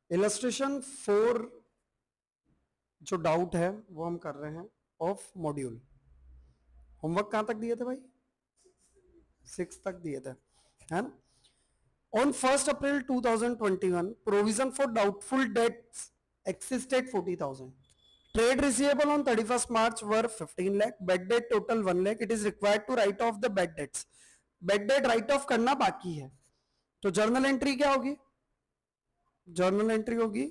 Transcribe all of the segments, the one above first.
Illustration 4 जो doubt है वो हम कर रहे हैं ऑफ मॉड्यूल। होमवर्क कहां तक दिए थे भाई? 6 तक दिए थे, है ना। On 1st April 2021, provision for doubtful debts existed 40,000. Trade receivable on 31st March were 15 lakh. Bad debt total 1 lakh. It is required to write off the bad debts. Bad debt write off करना बाकी है, तो journal entry क्या होगी? Journal entry होगी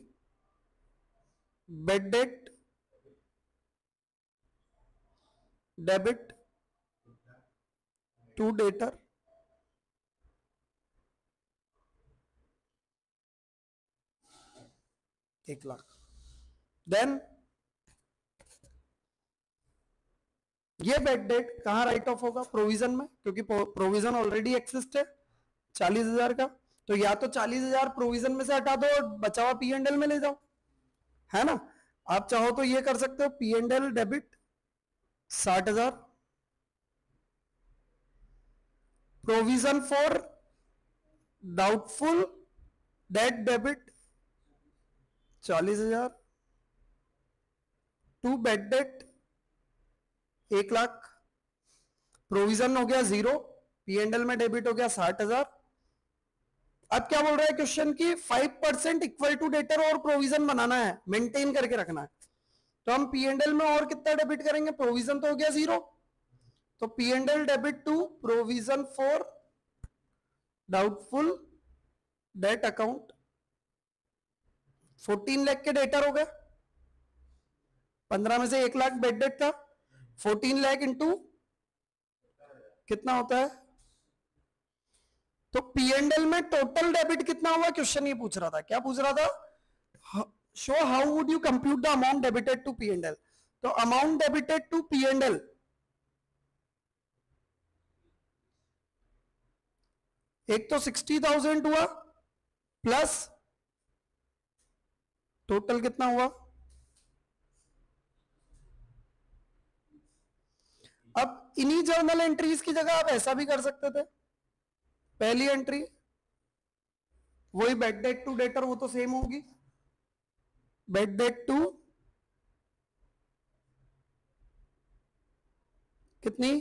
bad debt debit to debtor ₹1,00,000। Then ये bad debt कहां write off होगा? प्रोविजन में, क्योंकि प्रोविजन ऑलरेडी एक्सिस्ट है 40,000 का। तो या तो 40,000 प्रोविजन में से हटा दो और बचा हुआ पी एंड एल में ले जाओ, है ना। आप चाहो तो ये कर सकते हो, P and L debit 60,000, provision for doubtful debt debit 40,000, to bad debt 1,00,000, provision हो गया 0, पी एंड एल में डेबिट हो गया 60,000। अब क्या बोल रहा है क्वेश्चन की 5% इक्वल टू डेटर और प्रोविजन बनाना है, मेंटेन करके रखना है। तो हम पी एंड एल में और कितना डेबिट करेंगे? प्रोविजन तो हो गया 0, तो P and L debit to provision for doubtful debt account 14 lakh के डेटर हो गए, 15 में से 1,00,000 बेड डेट था, 14 लाख इंटू कितना होता है? तो पी एंड एल में टोटल डेबिट कितना हुआ? क्वेश्चन ये पूछ रहा था, क्या पूछ रहा था? Show how would you compute the amount debited to P and L. तो amount debited to P and L एक तो 60,000 हुआ, प्लस टोटल कितना हुआ? अब इन्हीं जर्नल एंट्रीज की जगह आप ऐसा भी कर सकते थे, पहली एंट्री वही बेड डेट टू डेटर, वो तो सेम होगी, बेड डेट टू कितनी,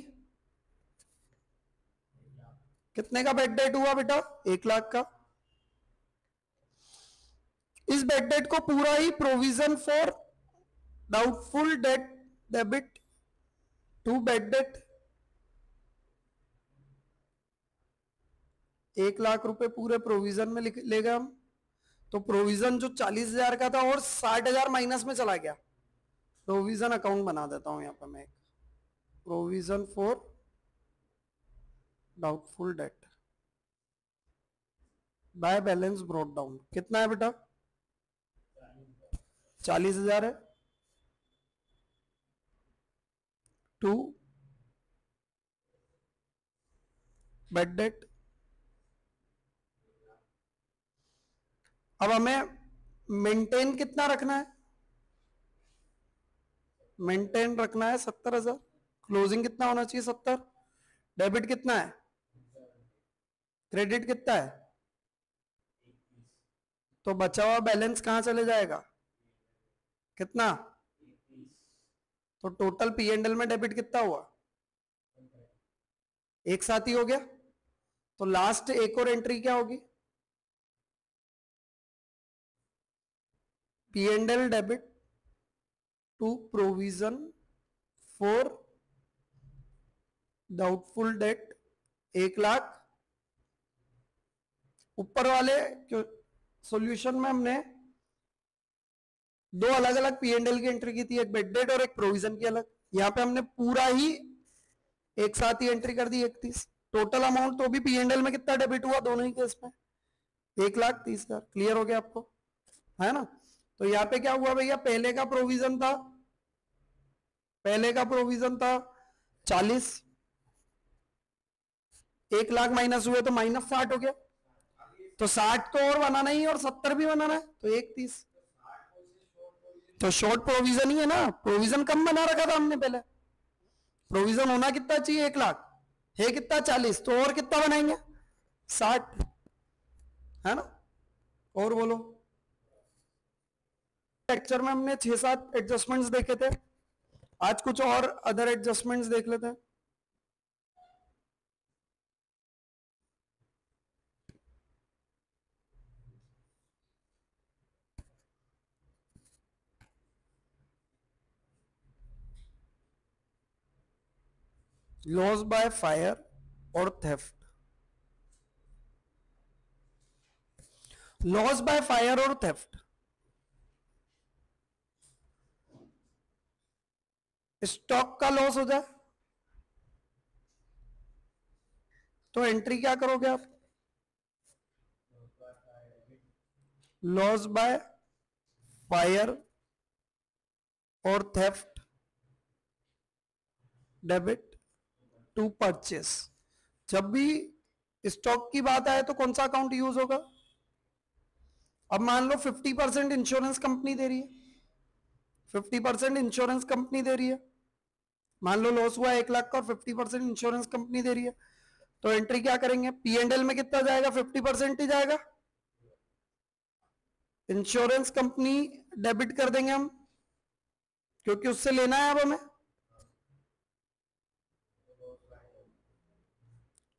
कितने का बेड डेट हुआ बेटा? 1,00,000 का। इस बेड डेट को पूरा ही provision for doubtful debt debit to bad debt 1,00,000 रुपए पूरे प्रोविजन में ले गए हम। तो प्रोविजन जो 40,000 का था और 60,000 माइनस में चला गया। प्रोविजन अकाउंट बना देता हूं यहां पर मैं, एक provision for doubtful date by balance brought down. कितना है बेटा? 40,000 है, टू बेड डेट। अब हमें मेंटेन कितना रखना है? मेंटेन रखना है 70,000। क्लोजिंग कितना होना चाहिए? 70। डेबिट कितना है? क्रेडिट कितना है? तो बचा हुआ बैलेंस कहां चले जाएगा? कितना? तो टोटल पी एंड एल में डेबिट कितना हुआ? एक साथ ही हो गया। तो लास्ट एक और एंट्री क्या होगी? P and L debit to provision for doubtful debt 1,00,000। ऊपर वाले सॉल्यूशन में हमने दो अलग अलग पी एंड एल की एंट्री की थी, एक बेड डेट और एक प्रोविजन की अलग। यहां पे हमने पूरा ही एक साथ ही एंट्री कर दी 31। टोटल अमाउंट तो भी पी एंड एल में कितना डेबिट हुआ दोनों ही केस में? 1,30,000। क्लियर हो गया आपको, है ना। तो यहां पे क्या हुआ भैया? पहले का प्रोविजन था, पहले का प्रोविजन था 40, 1,00,000 माइनस हुए तो माइनस 60 हो गया। तो 60 तो और बनाना ही और 70 भी बनाना है, तो 1,30। तो शॉर्ट प्रोविजन ही है ना, प्रोविजन कम बना रखा था हमने पहले। प्रोविजन होना कितना चाहिए? 1,00,000 है, कितना 40, तो और कितना बनाएंगे? 60, है ना। और बोलो, लेक्चर में हमने 6-7 एडजस्टमेंट्स देखे थे, आज कुछ और अदर एडजस्टमेंट्स देख लेते हैं। लॉस बाय फायर और थेफ्ट, लॉस बाय फायर और थेफ्ट, स्टॉक का लॉस हो जाए तो एंट्री क्या करोगे आप? लॉस बाय फायर और थेफ्ट डेबिट टू परचेस। जब भी स्टॉक की बात आए तो कौन सा अकाउंट यूज होगा? अब मान लो 50% इंश्योरेंस कंपनी दे रही है, 50% इंश्योरेंस कंपनी दे रही है, मान लो लॉस हुआ 1 लाख का और 50% इंश्योरेंस कंपनी दे रही है, तो एंट्री क्या करेंगे? P&L में कितना जाएगा? 50% ही जाएगा, इंश्योरेंस कंपनी डेबिट कर देंगे हम, क्योंकि उससे लेना है अब हमें।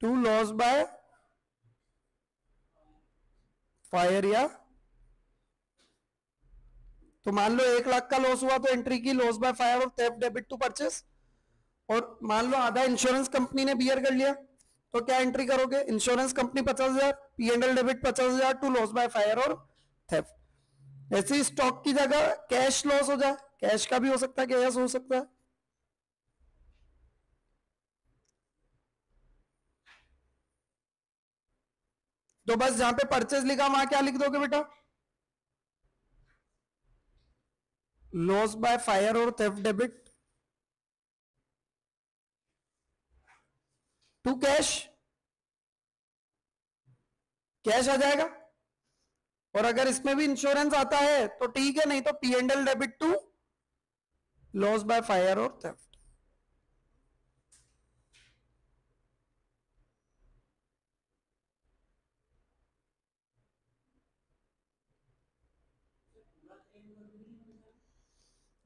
टू लॉस बाय फायर, या तो मान लो 1 लाख का लॉस हुआ तो एंट्री की लॉस बाय फायर और थेफ्ट डेबिट टू परचेस, और मान लो आधा इंश्योरेंस कंपनी ने बियर कर लिया तो क्या एंट्री करोगे? Insurance company 50,000, P&L debit 50,000 to loss by fire और थेफ्ट। ऐसे स्टॉक की जगह कैश लॉस हो जाए, कैश का भी हो सकता है, कैश हो सकता है। तो बस जहां पे परचेज लिखा वहां क्या लिख दोगे बेटा? लॉस बाय फायर और theft debit to cash, cash आ जाएगा। और अगर इसमें भी इंश्योरेंस आता है तो ठीक है, नहीं तो P&L debit to loss by fire और थेफ्ट।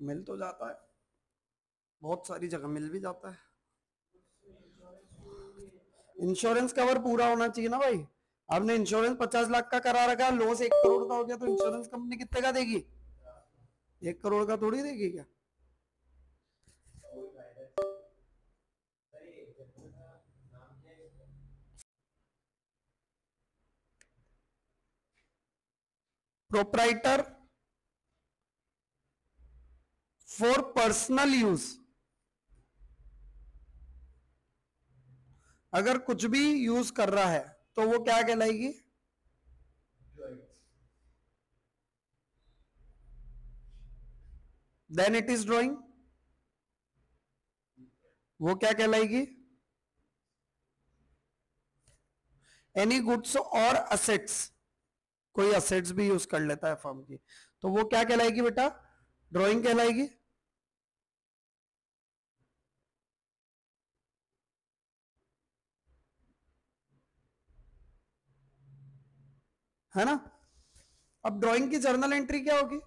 मिल तो जाता है, बहुत सारी जगह मिल भी जाता है। इंश्योरेंस कवर पूरा होना चाहिए ना भाई। आपने इंश्योरेंस 50 लाख का करा रखा, लॉस 1 करोड़ का हो गया तो इंश्योरेंस कंपनी कितने का देगी? 1 करोड़ का थोड़ी देगी क्या? प्रोप्राइटर फॉर पर्सनल यूज, अगर कुछ भी यूज कर रहा है तो वो क्या कहलाएगी? देन इट इज ड्रॉइंग, वो क्या कहलाएगी? एनी गुड्स और असेट्स, कोई असेट्स भी यूज कर लेता है फर्म की, तो वो क्या कहलाएगी बेटा? ड्रॉइंग कहलाएगी। है ना? अब ड्राइंग की जर्नल एंट्री क्या होगी?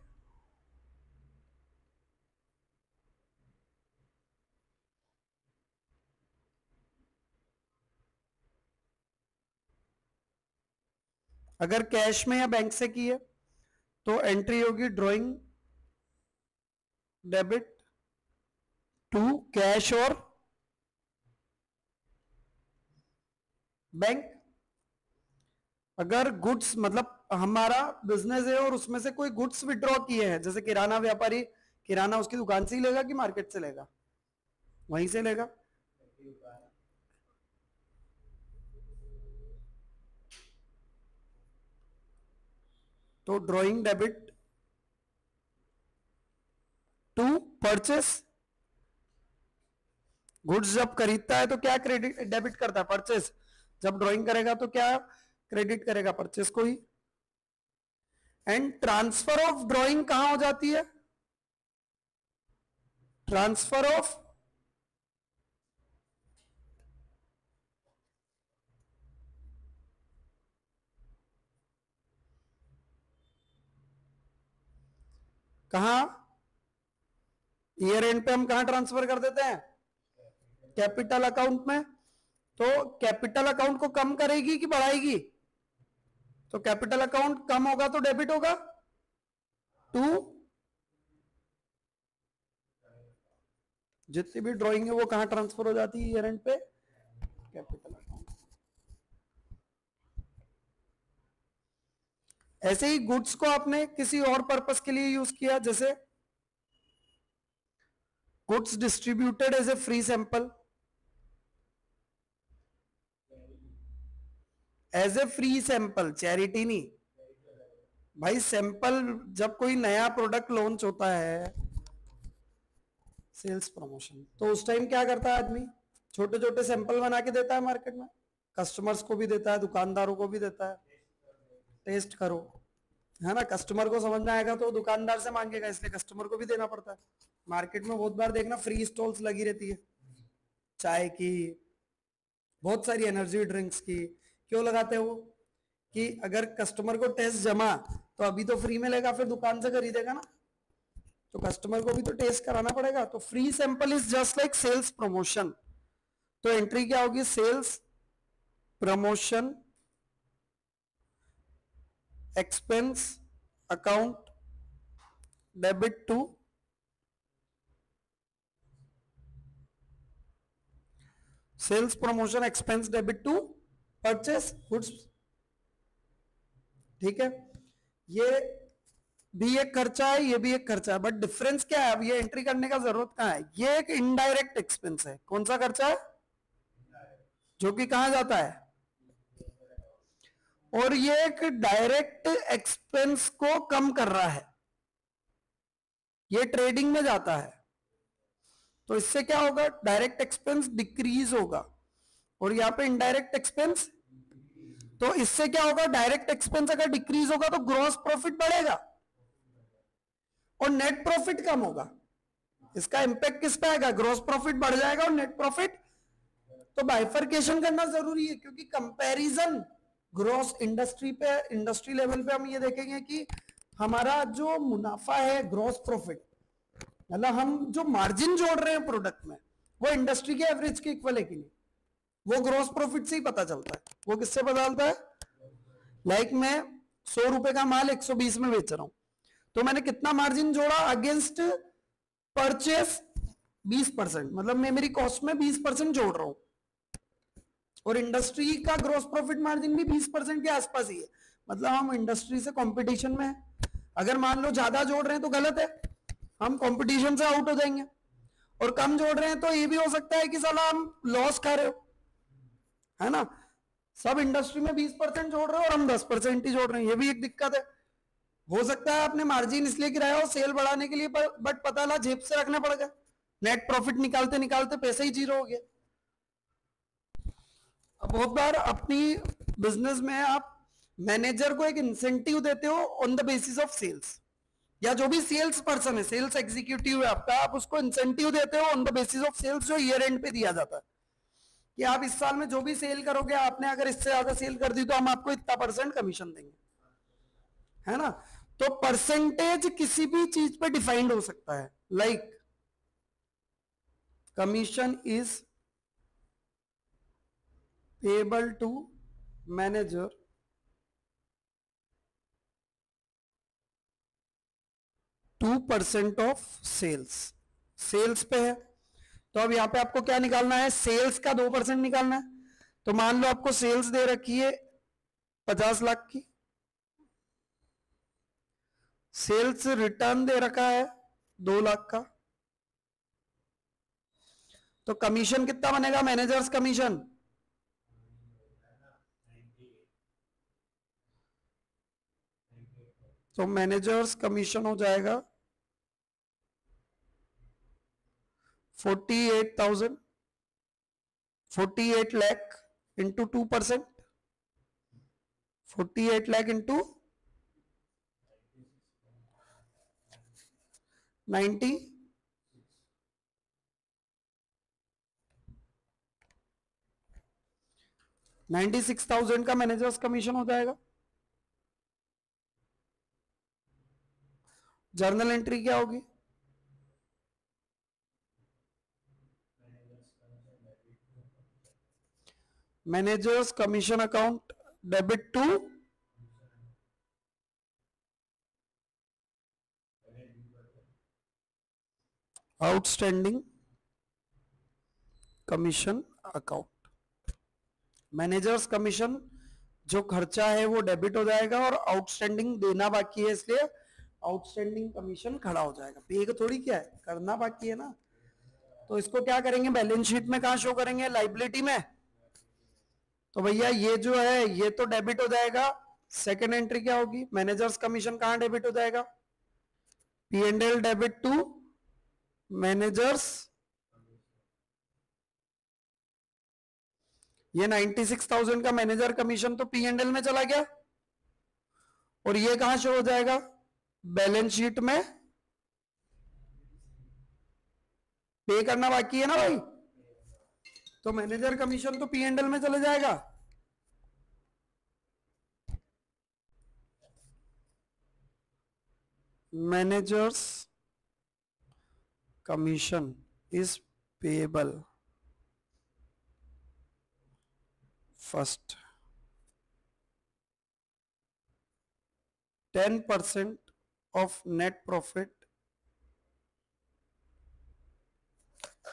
अगर कैश में या बैंक से की है तो एंट्री होगी ड्राइंग डेबिट टू कैश और बैंक। अगर गुड्स मतलब हमारा बिजनेस है और उसमें से कोई गुड्स विड्रॉ किए हैं, जैसे किराना व्यापारी किराना उसकी दुकान से ही लेगा कि मार्केट से लेगा? वहीं से लेगा। तो drawing debit to purchase, goods जब खरीदता है तो क्या क्रेडिट डेबिट करता है? परचेस। जब ड्राइंग करेगा तो क्या क्रेडिट करेगा? परचेस को ही। एंड ट्रांसफर ऑफ ड्राइंग कहां हो जाती है? ट्रांसफर ऑफ कहां, ईयर एंड पे हम कहां ट्रांसफर कर देते हैं, कैपिटल अकाउंट में। तो कैपिटल अकाउंट को कम करेगी कि बढ़ाएगी, तो कैपिटल अकाउंट कम होगा तो डेबिट होगा टू, जितनी भी ड्राइंग है वो कहां ट्रांसफर हो जाती है ईयर एंड पे, कैपिटल अकाउंट। ऐसे ही गुड्स को आपने किसी और पर्पस के लिए यूज किया, जैसे goods distributed as a free sample, as a free sample, charity नहीं भाई, सैंपल जब कोई नया प्रोडक्ट लॉन्च होता है, सेल्स प्रमोशन, तो उस टाइम क्या करता है आदमी, छोटे छोटे सैंपल बना के देता है मार्केट में, कस्टमर्स को भी देता है, दुकानदारों को भी देता है, टेस्ट करो, है ना। कस्टमर को समझ में आएगा तो दुकानदार से मांगेगा, इसलिए कस्टमर को भी देना पड़ता है। मार्केट में बहुत बार देखना फ्री स्टॉल्स लगी रहती है, चाय की, बहुत सारी एनर्जी ड्रिंक्स की। क्यों लगाते हो, कि अगर कस्टमर को टेस्ट जमा तो अभी तो फ्री में लेगा, फिर दुकान से खरीदेगा ना, तो कस्टमर को भी तो टेस्ट कराना पड़ेगा। तो free sample is just like sales promotion. तो एंट्री क्या होगी, sales promotion expense account debit to sales promotion expense debit to purchase goods. ठीक है, ये भी एक खर्चा है, ये भी एक खर्चा है, बट डिफरेंस क्या है, अब ये एंट्री करने का जरूरत कहां है, ये एक इनडायरेक्ट एक्सपेंस है। कौन सा खर्चा है, जो कि कहां जाता है, और ये एक डायरेक्ट एक्सपेंस को कम कर रहा है, ये ट्रेडिंग में जाता है। तो इससे क्या होगा, डायरेक्ट एक्सपेंस डिक्रीज होगा, और यहां पे इनडायरेक्ट एक्सपेंस, तो इससे क्या होगा, डायरेक्ट एक्सपेंस अगर डिक्रीज होगा तो ग्रॉस प्रॉफिट बढ़ेगा और नेट प्रॉफिट कम होगा। इसका इंपैक्ट किस पे आएगा, ग्रॉस प्रॉफिट बढ़ जाएगा और नेट प्रॉफिट। तो बाइफरकेशन करना जरूरी है, क्योंकि कंपैरिजन ग्रॉस इंडस्ट्री पे, इंडस्ट्री लेवल पे हम ये देखेंगे कि हमारा जो मुनाफा है, ग्रॉस प्रॉफिट, मतलब हम जो मार्जिन जोड़ रहे हैं प्रोडक्ट में, वो इंडस्ट्री के एवरेज के इक्वल है कि नहीं, वो ग्रॉस प्रॉफिट से ही पता चलता है। वो किससे पता चलता है, लाइक मैं 100 रुपए का माल 120 में बेच रहा हूं, तो मैंने कितना मार्जिन जोड़ा अगेंस्ट परचेस 20%, मतलब मैं मेरी कॉस्ट में 20% जोड़ रहा हूं, और इंडस्ट्री का ग्रॉस प्रॉफिट मार्जिन भी 20% के आसपास ही है, मतलब हम इंडस्ट्री से कंपटीशन में है। अगर मान लो ज्यादा जोड़ रहे हैं तो गलत है, हम कंपटीशन से आउट हो जाएंगे, और कम जोड़ रहे हैं तो ये भी हो सकता है कि साला हम लॉस खा रहे हो, है ना। सब इंडस्ट्री में 20% जोड़ रहे हो और हम 10% ही जोड़ रहे हैं, ये भी एक दिक्कत है। हो सकता है आपने मार्जिन इसलिए गिराया हो सेल बढ़ाने के लिए, बट पता लगा जेब से रखना पड़ गया, नेट प्रॉफिट निकालते निकालते पैसे ही जीरो हो गया। अब बहुत बार अपनी बिजनेस में आप मैनेजर को एक इंसेंटिव देते हो on the basis of sales, या जो भी सेल्स पर्सन है, सेल्स एग्जीक्यूटिव है आपका, आप उसको इंसेंटिव देते हो on the basis of sales, जो ईयर एंड पे दिया जाता है कि आप इस साल में जो भी सेल करोगे, आपने अगर इससे ज्यादा सेल कर दी तो हम आपको इतना % कमीशन देंगे, है ना। तो परसेंटेज किसी भी चीज पे डिफाइंड हो सकता है, like commission is payable to manager two % of sales, sales पे है। तो अब यहां पे आपको क्या निकालना है, सेल्स का 2% निकालना है। तो मान लो आपको सेल्स दे रखी है 50 लाख की, सेल्स रिटर्न दे रखा है 2 लाख का, तो कमीशन कितना बनेगा, मैनेजर्स कमीशन, तो मैनेजर्स कमीशन हो जाएगा 48,000, 48 लाख इंटू 2%, 48 लाख इंटू 90, 96,000 का मैनेजर्स कमीशन हो जाएगा। जर्नल एंट्री क्या होगी? Managers commission account debit to outstanding commission account. Managers commission जो खर्चा है वो डेबिट हो जाएगा और आउटस्टैंडिंग देना बाकी है, इसलिए आउटस्टैंडिंग कमीशन खड़ा हो जाएगा। पे को थोड़ी क्या है, करना बाकी है ना। तो इसको क्या करेंगे, बैलेंस शीट में कहां शो करेंगे, लाइबिलिटी में। तो भैया ये जो है ये तो डेबिट हो जाएगा। सेकेंड एंट्री क्या होगी, मैनेजर्स कमीशन कहां डेबिट हो जाएगा, P and L debit to managers. ये 96,000 का मैनेजर कमीशन तो पी एंड एल में चला गया, और ये कहां शो हो जाएगा, बैलेंस शीट में। पे करना बाकी है ना भाई, तो मैनेजर कमीशन तो पी एंड एल में चले जाएगा। Managers commission is payable first. 10% of net profit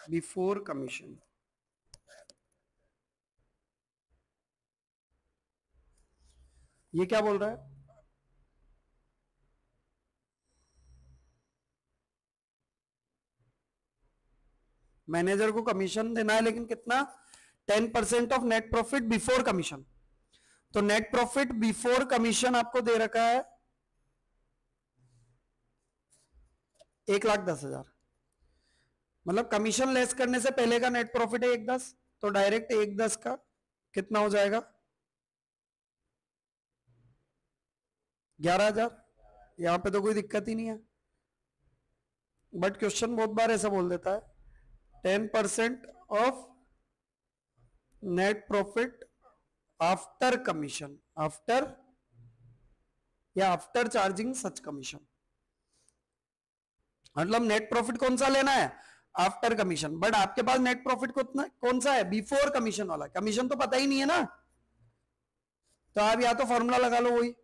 before commission। ये क्या बोल रहा है, मैनेजर को कमीशन देना है लेकिन कितना, 10% of net profit before commission. तो नेट प्रॉफिट बिफोर कमीशन आपको दे रखा है 1,10,000, मतलब कमीशन लेस करने से पहले का नेट प्रॉफिट है 1,10, तो डायरेक्ट 1,10 का कितना हो जाएगा, 11,000। यहां पे तो कोई दिक्कत ही नहीं है, बट क्वेश्चन बहुत बार ऐसा बोल देता है 10% of net profit after commission, after या आफ्टर चार्जिंग सच कमीशन। मतलब नेट प्रॉफिट कौन सा लेना है, आफ्टर कमीशन, बट आपके पास नेट प्रॉफिट कौन सा है, बिफोर कमीशन वाला। कमीशन तो पता ही नहीं है ना, तो आप या तो फॉर्मूला लगा लो वही,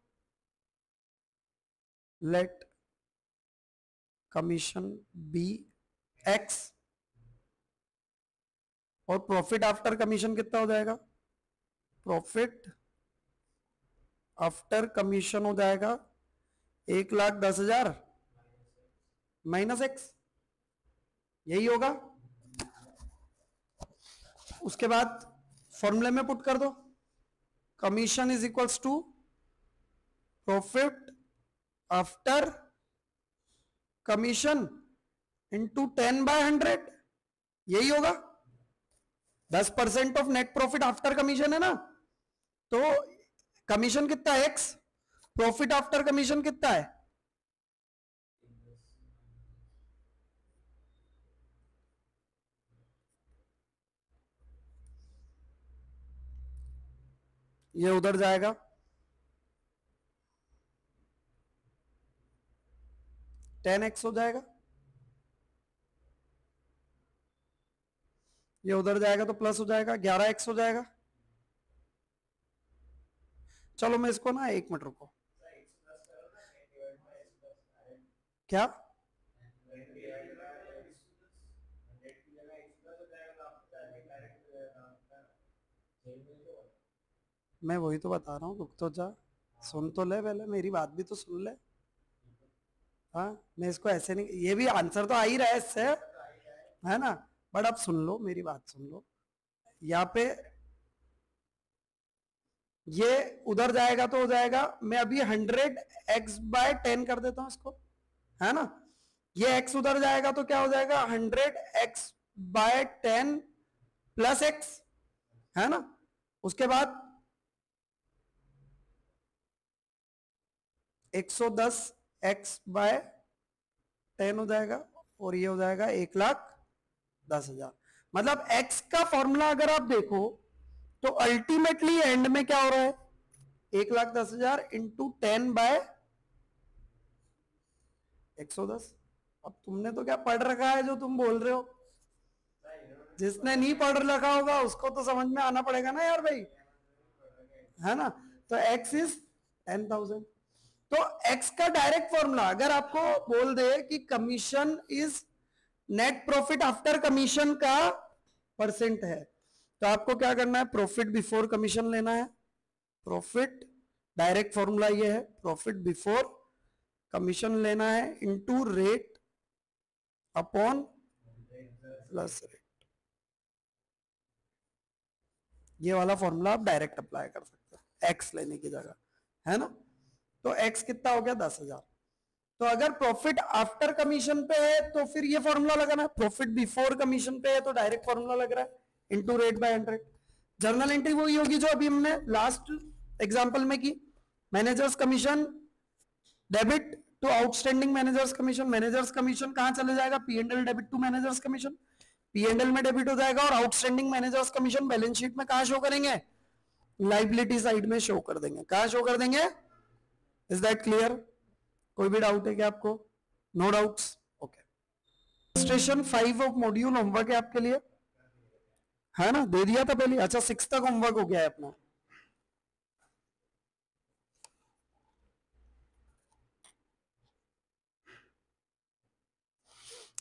लेट कमीशन बी एक्स, और प्रॉफिट आफ्टर कमीशन कितना हो जाएगा, प्रॉफिट आफ्टर कमीशन हो जाएगा 1,10,000 माइनस एक्स, यही होगा। उसके बाद फॉर्मूले में पुट कर दो, commission is equals to profit after commission into 10/100, यही होगा। 10% of net profit after commission है ना, तो कमीशन कितना है एक्स, प्रॉफिट आफ्टर कमीशन कितना है, ये उधर जाएगा 10x हो जाएगा, ये उधर जाएगा तो प्लस हो जाएगा 11x हो जाएगा। चलो मैं इसको ना 1 मिनट रुको, क्या मैं वही तो बता रहा हूँ, रुक तो जा, सुन तो ले, पहले मेरी बात भी तो सुन ले। हाँ मैं इसको ऐसे नहीं, ये भी आंसर तो आ ही रहा है इससे, है ना, बट अब सुन लो मेरी बात, सुन लो। यहाँ पे ये उधर जाएगा तो हो जाएगा, मैं अभी 100x/10 कर देता हूं इसको, है ना। ये x उधर जाएगा तो क्या हो जाएगा, 100x/10 प्लस x, है ना। उसके बाद 110x/10 हो जाएगा, और ये हो जाएगा 1,10,000। मतलब x का फॉर्मूला अगर आप देखो तो अल्टीमेटली एंड में क्या हो रहा है, 1,10,000 इंटू 10/, 110। अब तुमने तो क्या पढ़ रखा है जो तुम बोल रहे हो? जिसने नहीं पढ़ रखा होगा उसको तो समझ में आना पड़ेगा ना यार भाई, है ना? तो x इज 10,000। तो x का डायरेक्ट फॉर्मूला अगर आपको बोल दे कि commission is net profit after commission का परसेंट है, तो आपको क्या करना है? प्रॉफिट बिफोर कमीशन लेना है। प्रॉफिट डायरेक्ट फॉर्मूला ये है, प्रॉफिट बिफोर कमीशन लेना है into rate upon plus rate. ये वाला फॉर्मूला आप डायरेक्ट अप्लाई कर सकते हो एक्स लेने की जगह, है ना? तो एक्स कितना हो गया? 10,000। तो अगर प्रॉफिट आफ्टर कमीशन पे है तो फिर ये फॉर्मूला लगाना है, प्रॉफिट बिफोर कमीशन पे है तो डायरेक्ट फॉर्मूला लग रहा है into rate by 100। Journal entry वही होगी जो अभी हमने लास्ट एग्जांपल में की, managers commission debit to outstanding managers commission. Managers commission कहां चले जाएगा? P&L debit to managers commission, P&L में डेबिट हो जाएगा। और outstanding managers commission balance sheet में कहां शो करेंगे? लाइबिलिटी साइड में शो कर देंगे। कहां शो कर देंगे? Is that clear? कोई भी डाउट है क्या आपको? No doubts? Okay. Station 5 of module homework है आपके लिए, है ना? दे दिया था पहले। अच्छा 6 तक होमवर्क हो गया है अपना।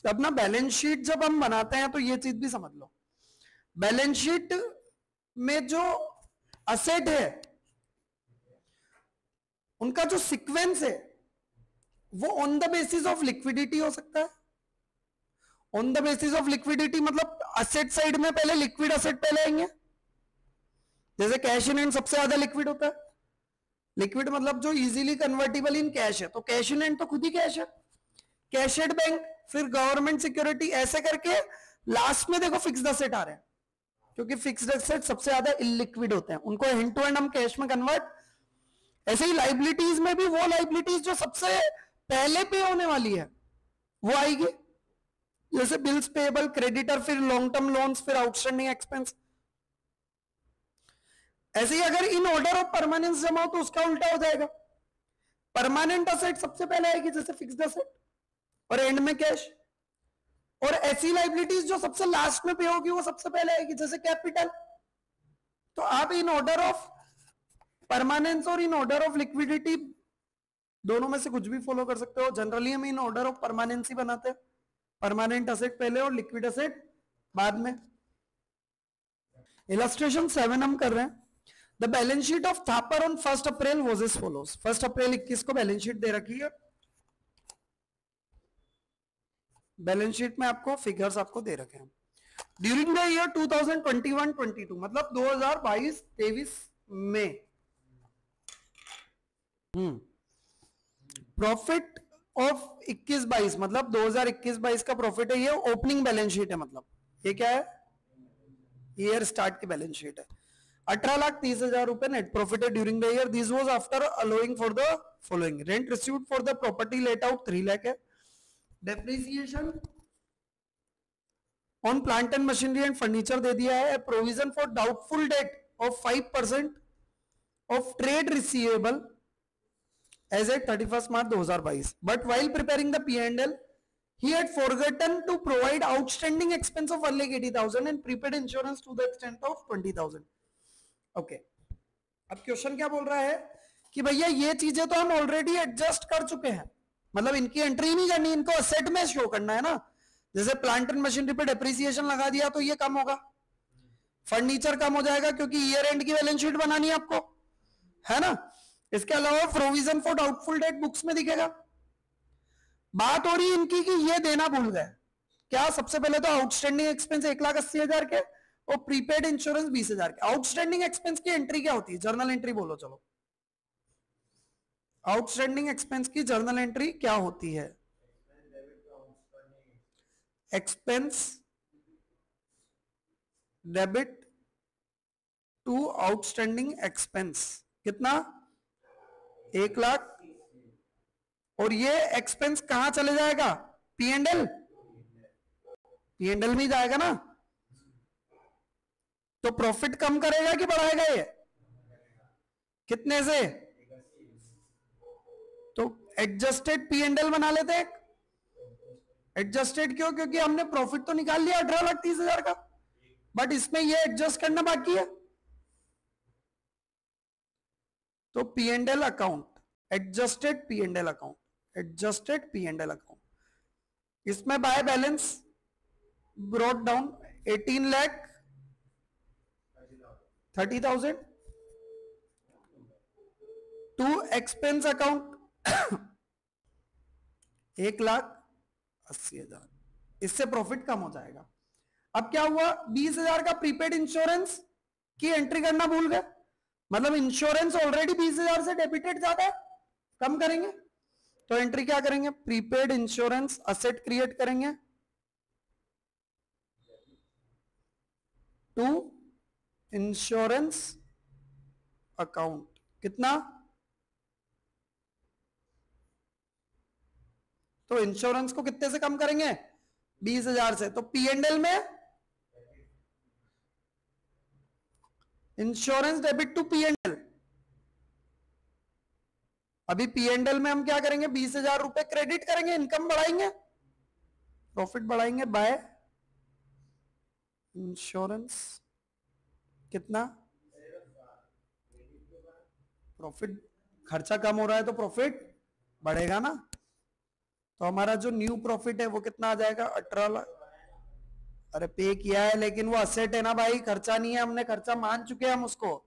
अपना बैलेंस शीट जब हम बनाते हैं तो ये चीज भी समझ लो, बैलेंस शीट में जो असेट है उनका जो सीक्वेंस है वो on the basis of liquidity हो सकता है। On the basis of liquidity मतलब असेट साइड में पहले लिक्विड असेट पहले आएंगे, जैसे कैश इन हैंड सबसे ज्यादा लिक्विड होता है। लिक्विड मतलब जो इजीली कन्वर्टिबल इन कैश है, तो कैश इन हैंड तो खुद ही कैश है। कैश एट बैंक, फिर गवर्नमेंट सिक्योरिटी, ऐसे करके लास्ट में देखो फिक्स्ड असेट आ रहे हैं, क्योंकि फिक्स्ड असेट सबसे ज्यादा इलिक्विड होते हैं, उनको हैंड टू हैंड हम कैश में कन्वर्ट। ऐसे ही लाइबिलिटीज में भी वो लाइबिलिटीज जो सबसे पहले पे होने वाली है वो आएगी, जैसे बिल्स पेएबल, क्रेडिटर, फिर लॉन्ग टर्म लोन्स, फिर आउटस्टैंडिंग एक्सपेंस। ऐसे ही अगर इन ऑर्डर ऑफ परमानेंस जमा हो तो उसका उल्टा हो जाएगा। परमानेंट असेट सबसे पहले आएगी जैसे फिक्स्ड असेट, और एंड में कैश। और ऐसी लाइबिलिटीज जो सबसे लास्ट में पे होगी वो सबसे पहले आएगी, जैसे कैपिटल। तो आप इन ऑर्डर ऑफ परमानेंस और इन ऑर्डर ऑफ लिक्विडिटी दोनों में से कुछ भी फॉलो कर सकते हो। जनरली हम इन ऑर्डर ऑफ परमानेंस ही बनाते हैं, परमानेंट असेट पहले और लिक्विड असेट बाद में। इलस्ट्रेशन 7 हम कर रहे हैं। The balance sheet of Thapar on 1 April was as follows. 1 April 21 को बैलेंस शीट दे रखी है। बैलेंस शीट में आपको फिगर्स आपको दे रखे हैं। ड्यूरिंग द ईयर 2021-22 मतलब 2022-23 में प्रॉफिट ऑफ 21-22 मतलब 2021-22 का प्रॉफिट है, ये ओपनिंग बैलेंस शीट है। मतलब ये क्या है? ईयर स्टार्ट की बैलेंस शीट है। 18,30,000 रुपए नेट प्रॉफिट है during the year. This was after allowing for the following. Rent received for the property let out 3 lakh है। Depreciation on plant and machinery and furniture दे दिया है। Provision for doubtful debt of 5% of trade receivable as at 31st March 2022. But while preparing the P&L, he had forgotten to provide outstanding expense of 1,80,000 and prepaid insurance to the extent of 20,000. Okay. अब question क्या बोल रहा है कि भैया ये चीजें तो हम ऑलरेडी एडजस्ट कर चुके हैं, मतलब इनकी एंट्री नहीं करनी, इनको असेट में शो करना है ना। जैसे प्लांट एंड मशीनरी पे डेप्रिसिएशन लगा दिया तो ये कम होगा, फर्नीचर कम हो जाएगा क्योंकि ईयर एंड की बैलेंस शीट बनानी है आपको, है ना। इसके अलावा provision for doubtful date books में दिखेगा। बात हो रही इनकी कि ये देना भूल गए क्या। सबसे पहले तो आउटस्टैंडिंग एक्सपेंस 1,80,000 के और प्रीपेड इंश्योरेंस 20,000 के। आउटस्टैंडिंग एक्सपेंस की एंट्री क्या होती है? जर्नल एंट्री बोलो चलो। आउटस्टैंडिंग एक्सपेंस की जर्नल एंट्री क्या होती है? Expense debit to outstanding expense कितना? 1 लाख। और ये एक्सपेंस कहां चले जाएगा? P&L। P&L में जाएगा ना। तो प्रॉफिट कम करेगा कि बढ़ाएगा? ये कितने से? तो एडजस्टेड P&L बना लेते हैं। एडजस्टेड क्यों? क्योंकि हमने प्रॉफिट तो निकाल लिया 18,30,000 का, बट इसमें ये एडजस्ट करना बाकी है। तो P and L account, adjusted P and L account, adjusted P and L account, इसमें by balance brought down 18,30,000 to expense account 1,80,000, इससे प्रॉफिट कम हो जाएगा। अब क्या हुआ, 20,000 का प्रीपेड इंश्योरेंस की एंट्री करना भूल गए, मतलब इंश्योरेंस ऑलरेडी 20,000 से डेबिटेड ज्यादा है, कम करेंगे। तो एंट्री क्या करेंगे, प्रीपेड इंश्योरेंस असेट क्रिएट करेंगे टू इंश्योरेंस अकाउंट, कितना, तो इंश्योरेंस को कितने से कम करेंगे, 20,000 से। तो पी एंड एल में insurance debit to P and L, अभी पी एंड एल में हम क्या करेंगे, 20,000 रुपए क्रेडिट करेंगे, इनकम बढ़ाएंगे, प्रॉफिट बढ़ाएंगे बाय इंश्योरेंस, कितना, प्रॉफिट, खर्चा कम हो रहा है तो प्रॉफिट बढ़ेगा ना। तो हमारा जो न्यू प्रॉफिट है वो कितना आ जाएगा, 18 लाख। अरे पे किया है लेकिन वो असेट है ना भाई, खर्चा नहीं है, हमने खर्चा मान चुके हैं हम उसको,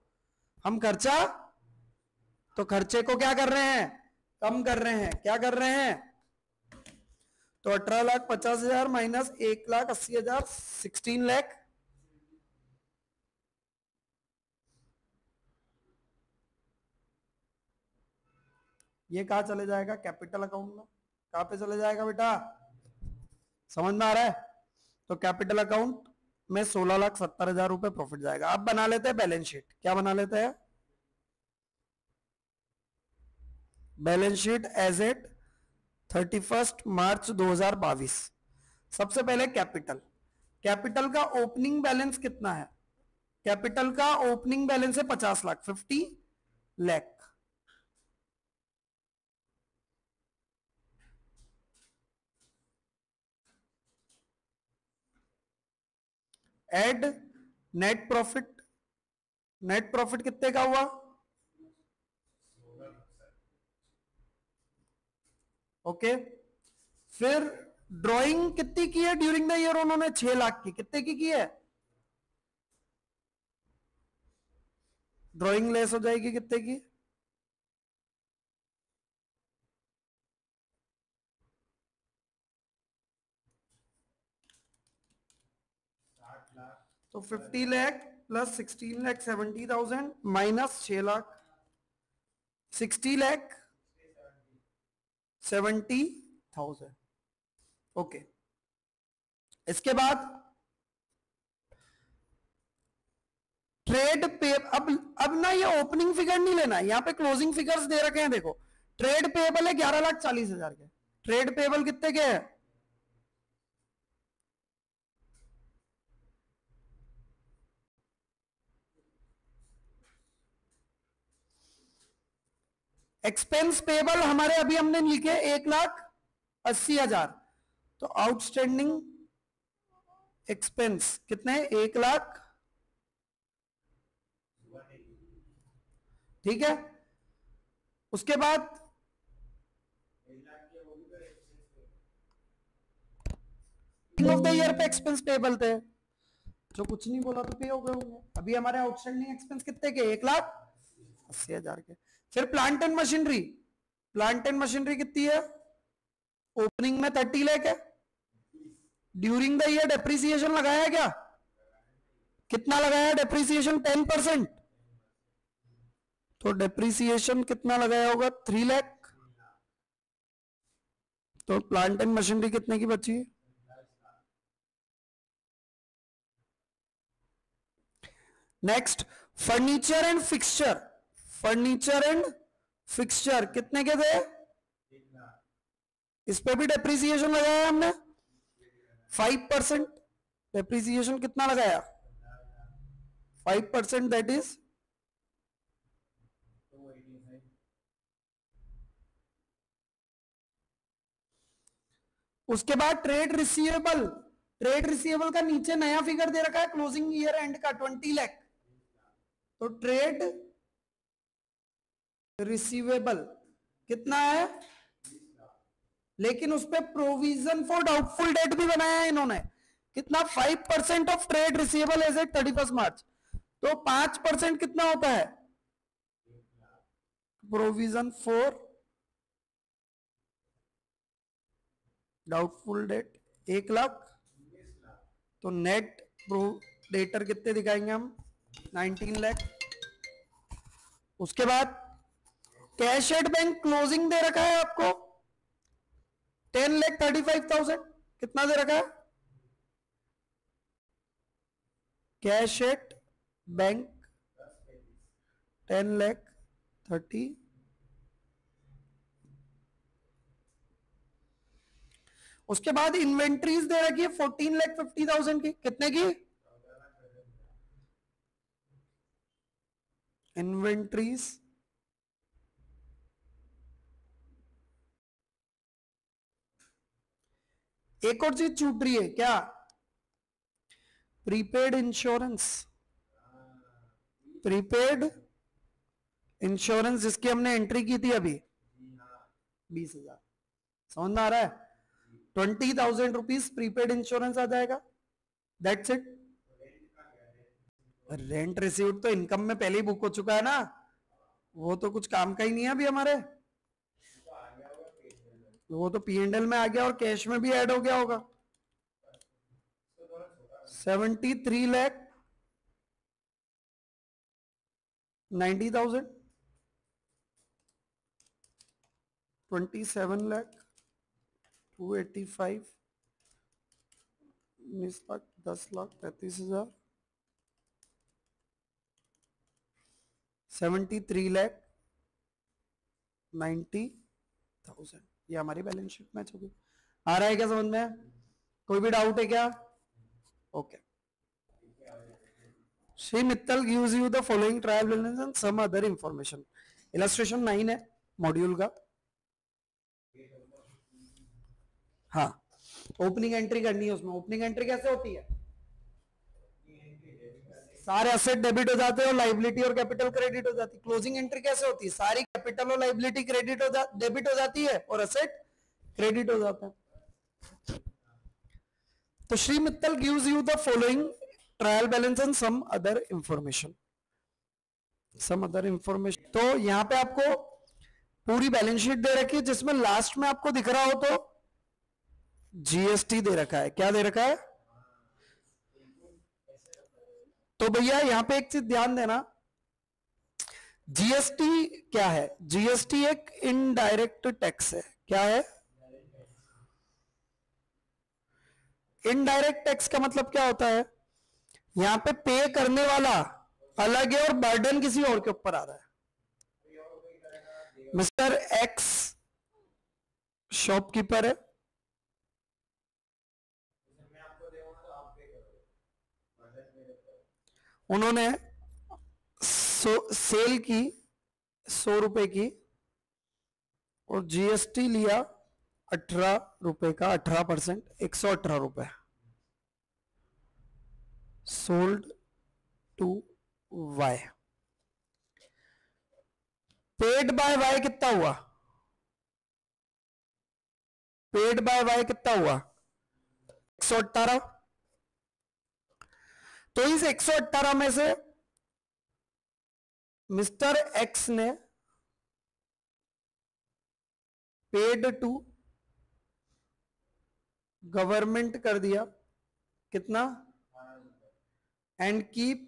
हम खर्चा, तो खर्चे को क्या कर रहे हैं, कम कर रहे हैं, क्या कर रहे हैं। तो 18,50,000 माइनस 1,80,000, 16 लाख। ये कहा चले जाएगा, कैपिटल अकाउंट में, कहां पे चले जाएगा बेटा, समझ में आ रहा है। तो कैपिटल अकाउंट में 16,70,000 रुपए प्रॉफिट जाएगा। अब बना लेते हैं बैलेंस शीट, क्या बना लेते हैं, balance sheet as at 31 March 2022। सबसे पहले कैपिटल, कैपिटल का ओपनिंग बैलेंस कितना है, कैपिटल का ओपनिंग बैलेंस है 50 lakh, 50 lakh. Add net profit, net profit कितने का हुआ, ओके। फिर ड्राइंग कितनी की है ड्यूरिंग द ईयर, उन्होंने 6 लाख की, कितने की है, ड्राइंग लेस हो जाएगी कितने की, तो 50 lakh plus 16 lakh 70,000 minus 6 lakh, 60 lakh 70,000, okay. इसके बाद ट्रेड पे, अब ना ये ओपनिंग फिगर नहीं लेना, यहां पे क्लोजिंग फिगर्स दे रखे हैं, देखो ट्रेड पेबल है 11,40,000 के, ट्रेड पेबल कितने के है, एक्सपेंस पेबल हमारे अभी हमने लिखे 1,80,000, तो आउटस्टैंडिंग एक्सपेंस कितने, 1 लाख, ठीक है। उसके बाद ऑफ द ईयर पे एक्सपेंस पेबल थे, जो कुछ नहीं बोला तो पे हो गए होंगे। अभी हमारे आउटस्टैंडिंग एक्सपेंस कितने के, 1,80,000 के। फिर plant and machinery, plant and machinery कितनी है, ओपनिंग में 30 लाख है, ड्यूरिंग द ईयर डेप्रिसिएशन लगाया है क्या, कितना लगाया डेप्रिसिएशन, 10%, तो डेप्रिसिएशन कितना लगाया होगा, 3 लाख। तो प्लांट एंड मशीनरी कितने की बची है, next furniture and fixture, furniture and fixture कितने के थे, इस पे भी डेप्रिसिएशन लगाया हमने 5%, डेप्रिसिएशन कितना लगाया 5%, दैट इज उसके बाद ट्रेड रिसीवेबल, ट्रेड रिसीवेबल का नीचे नया फिगर दे रखा है क्लोजिंग ईयर एंड का 20 लाख, तो ट्रेड रिसीवेबल कितना है, लेकिन उस पे प्रोविजन फॉर डाउटफुल डेट भी बनाया है इन्होंने, कितना 5% of trade receivable as at 31 March, तो 5% कितना होता है provision for doubtful debt 1 lakh, तो नेट डेटर कितने दिखाएंगे हम 19 लाख। उसके बाद कैश एट बैंक क्लोजिंग दे रखा है आपको 10,35,000, कितना दे रखा है कैश एट बैंक 10,30,000। उसके बाद इन्वेंट्रीज दे रखी है 14,50,000 की, कितने की इन्वेंट्रीज, एक और चीज छूट रही है क्या, प्रीपेड इंश्योरेंस, प्रीपेड इंश्योरेंस जिसकी हमने एंट्री की थी अभी 20,000, समझ में आ रहा है 20,000 रुपीज प्रीपेड इंश्योरेंस आ जाएगा, दैट्स इट। रेंट रिसीव्ड तो इनकम में पहले ही बुक हो चुका है ना, वो तो कुछ काम का ही नहीं है अभी हमारे, वो तो P&L में आ गया और कैश में भी ऐड हो गया होगा। 73,90,000, 27,285, 19 लाख, 10,35,000, 73,90,000, ये हमारी बैलेंस शीट मैच होगी। आ रहा है क्या समझ में, कोई भी डाउट है क्या? Okay. Shri Mittal gives you the following trial balance and some other information, illustration 9 है मॉड्यूल का। हाँ, ओपनिंग एंट्री करनी है उसमें। ओपनिंग एंट्री कैसे होती है, सारे एसेट डेबिट हो जाते हैं और लाइबिलिटी और कैपिटल क्रेडिट हो जाती है। क्लोजिंग एंट्री कैसे होती है, सारी कैपिटल और लाइबिलिटी क्रेडिट हो डेबिट हो जाती है और एसेट क्रेडिट हो जाता है। तो Shri Mittal gives you the following trial balance and some other information, some other information. तो यहां पे आपको पूरी बैलेंस शीट दे रखी है जिसमें लास्ट में आपको दिख रहा हो तो जीएसटी दे रखा है। क्या दे रखा है? तो भैया यहां पे एक चीज ध्यान देना, जीएसटी क्या है? जीएसटी एक इनडायरेक्ट टैक्स है। क्या है? इनडायरेक्ट टैक्स का मतलब क्या होता है, यहां पे पे करने वाला अलग है और बर्डन किसी और के ऊपर आ रहा है। मिस्टर एक्स शॉपकीपर है, उन्होंने सेल की 100 रुपए की और जीएसटी लिया 18 रुपए का, 18%, 118 रुपए। Sold to Y, paid by Y कितना हुआ? पेड बाय वाई कितना हुआ? 118। तो इस 118 में से मिस्टर एक्स ने पेड टू गवर्नमेंट कर दिया कितना, एंड कीप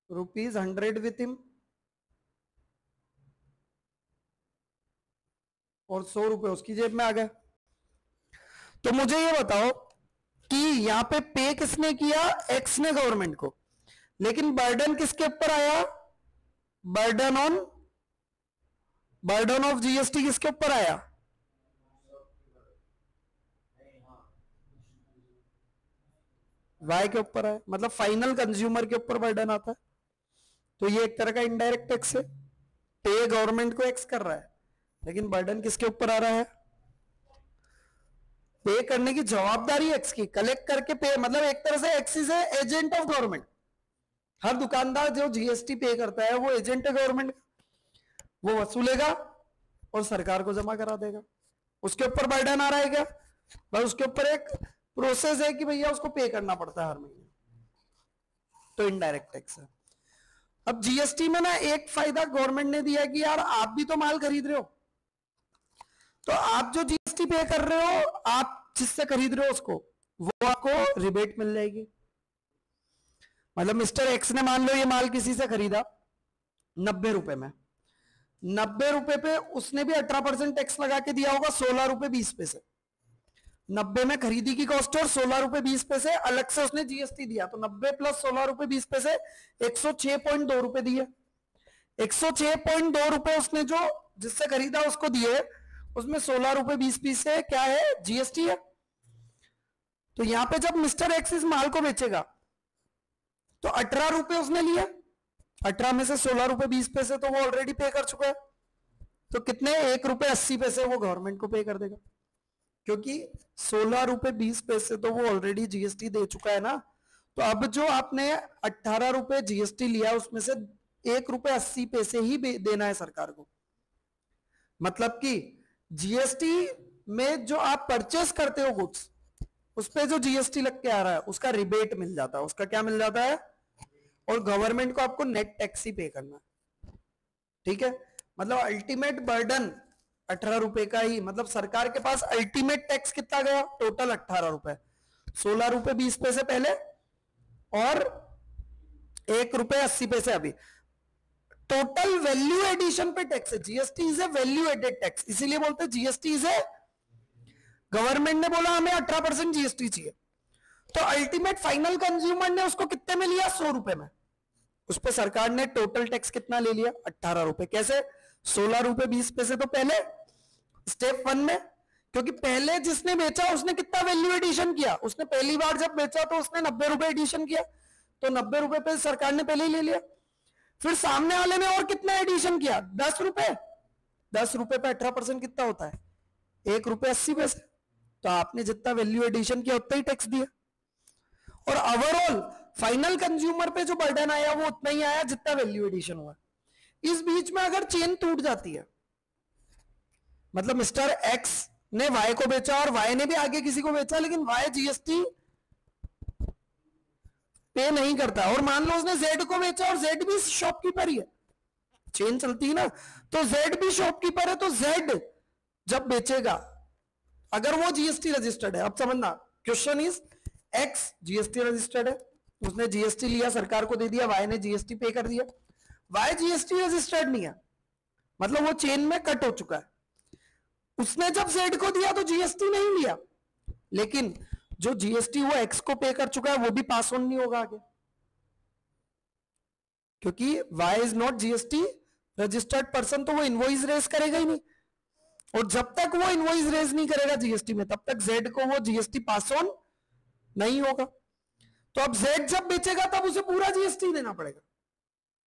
₹100 विथ हिम, और 100 रुपए उसकी जेब में आ गए। तो मुझे ये बताओ कि यहां पे किसने किया? एक्स ने गवर्नमेंट को, लेकिन बर्डन किसके ऊपर आया? बर्डन ऑफ जीएसटी किसके ऊपर आया? वाई के ऊपर है, मतलब फाइनल कंज्यूमर के ऊपर बर्डन आता है। तो ये एक तरह का इनडायरेक्ट टैक्स है। पे गवर्नमेंट को एक्स कर रहा है, लेकिन बर्डन किसके ऊपर आ रहा है? पे करने की जवाबदारी एक्स की, कलेक्ट करके पे, मतलब एक तरह से X is agent of government. हर दुकानदार जो जीएसटी पे करता है वो एजेंट है गवर्नमेंट का, वो वसूलेगा और सरकार को जमा करा देगा। उसके ऊपर बर्डन आ रहा है क्या? बस उसके ऊपर एक प्रोसेस है कि भैया उसको पे करना पड़ता है हर महीने, तो इनडायरेक्ट टैक्स है। अब जीएसटी में ना एक फायदा गवर्नमेंट ने दिया है कि यार आप भी तो माल खरीद रहे हो, तो आप जो जीएसटी पे कर रहे हो, आप जिससे खरीद रहे हो उसको, वो आपको रिबेट मिल जाएगी। मतलब मिस्टर एक्स ने मान लो ये माल किसी से खरीदा 90 रुपए में, 90 रुपए पे उसने भी 18% टैक्स लगा के दिया होगा 16 रुपए 20 पैसे। 90 में खरीदी की कॉस्ट और 16 रुपए 20 पैसे अलग से उसने जीएसटी दिया, तो 90 प्लस 16 रुपए 20 पैसे 106.2 रुपए दिए। 106.2 रुपए उसने जो जिससे खरीदा उसको दिए, उसमें 16 रुपए 20 पैसे क्या है? जीएसटी है। तो यहां पे जब मिस्टर एक्स इस माल को बेचेगा तो 18 रुपए उसने लिया, 18 में से 16 रुपए 20 पैसे तो वो ऑलरेडी पे कर चुका है, तो कितने? 1 रुपए 80 पैसे वो गवर्नमेंट को पे कर देगा, क्योंकि 16 रुपए 20 पैसे तो वो ऑलरेडी जीएसटी दे चुका है ना। तो अब जो आपने 18 रुपए जीएसटी लिया उसमें से 1 रुपए 80 पैसे ही देना है सरकार को। मतलब कि जीएसटी में जो आप परचेस करते हो गुड्स, उस पे जो जीएसटी लग के आ रहा है उसका रिबेट मिल जाता है। उसका क्या मिल जाता है? और गवर्नमेंट को आपको नेट टैक्स ही पे करना है, ठीक है। मतलब अल्टीमेट बर्डन 18 रुपए का ही, मतलब सरकार के पास अल्टीमेट टैक्स कितना गया? टोटल 18 रुपए, 16 रुपए 20 पैसे पहले और 1 रुपए 80 पैसे अभी। टोटल वैल्यू एडिशन पे टैक्स है। GST is a value added tax, इसीलिए बोलते हैं जीएसटी इज ए, गवर्नमेंट ने बोला हमें 18% जीएसटी चाहिए, तो अल्टीमेट फाइनल कंज्यूमर ने उसको कितने में लिया? 100 रुपए में। उस पर सरकार ने टोटल टैक्स कितना ले लिया? 18 रुपए। कैसे? 16 रुपए 20 पैसे तो पहले स्टेप 1 में, क्योंकि पहले जिसने बेचा उसने कितना वैल्यू एडिशन किया? उसने पहली बार जब बेचा तो उसने 90 रुपए एडिशन किया, तो 90 रुपए पे सरकार ने पहले ही ले लिया। फिर सामने वाले ने और कितना एडिशन किया? 10 रुपए। 10 रुपए पे 18% कितना होता है? 1 रुपए 80 पैसे। तो आपने जितना वैल्यू एडिशन किया उतना ही टैक्स दिया, और ओवरऑल फाइनल कंज्यूमर पे जो बर्डन आया वो उतना ही आया जितना वैल्यू एडिशन हुआ। इस बीच में अगर चेन टूट जाती है, मतलब मिस्टर एक्स ने वाई को बेचा और वाई ने भी आगे किसी को बेचा, लेकिन वाई जीएसटी पे नहीं करता, और मान लो उसने जेड को बेचा और जेड भी शॉपकीपर ही है, चेन चलती है ना, तो जेड भी शॉपकीपर है, तो जेड जब बेचेगा अगर वो जीएसटी रजिस्टर्ड है, अब समझना question is x GST registered है, उसने जीएसटी लिया सरकार को दे दिया, वाई ने जीएसटी पे कर दिया, वाई जीएसटी रजिस्टर्ड नहीं है, मतलब वो चेन में कट हो चुका है। उसने जब जेड को दिया तो जीएसटी नहीं लिया, लेकिन जो जीएसटी वो एक्स को पे कर चुका है वो भी पास ऑन नहीं होगा आगे, क्योंकि Y is not GST registered person, तो वो इनवॉइस रेज करेगा ही नहीं, और जब तक वो इनवॉइस रेज नहीं करेगा जीएसटी में तब तक जेड को वो जीएसटी पास ऑन नहीं होगा। तो अब जेड जब बेचेगा तब उसे पूरा जीएसटी देना पड़ेगा,